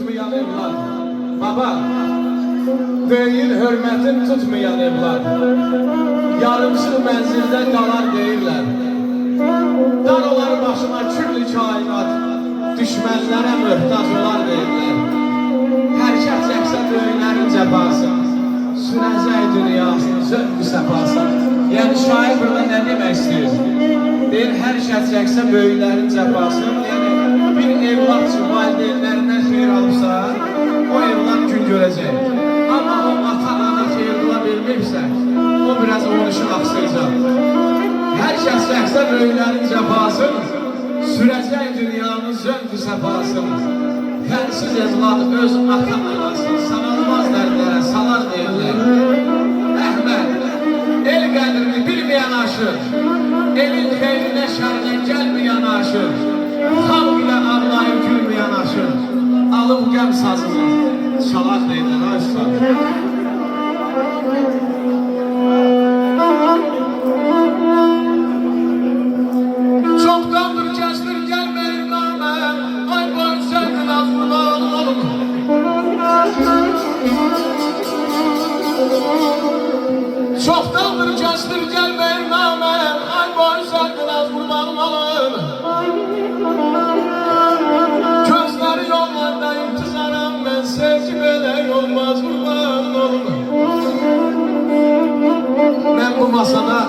tutmayan evlat. Baba, değil hürmetin tutmayan evlat. Yarımsız menzilde qalar deyirlər. Dar olar başıma küllü kainat, düşmənlərə möhtac olar deyirlər. Hərəkət çəksə böyüklərin cəbası, sürəcək dünyasını zövq səfası. Yəni şair burada nə demək istəyir? Deyir, hərəkət çəksə böyüklərin cəbası. Yəni bir evlat üçün valideynlərindən xeyir alıbsa, o evlat gün görəcək. Amma o ata-ana xeyir qıla bilməyibsə, o biraz onun işin axsayacaq. Hərəkət çəksə böyüklərin cəbasını, sürəcək dünyanın zövq səfasını. Fərsiz evlad öz ata-anasını sanılmaz dərdlərə salar deyirlər. Əhməd, el qədrini bilməyən aşır, elin xeyrinə şərinə gəlməyən aşır, xalq ilə ağlayıb gülməyən aşır, alıb qəm sazını çalar deyirlər aşır. Çoxdandır kəsdir gəlməyir namə, ay boy səndin az qurban olum. Çoxdandır kəsdir gəlməyir namə, ay boy səndin az qurban olum. Gözləri yollarda intizaram, mən sevgi belə olmaz qurban olum. Mən bu masada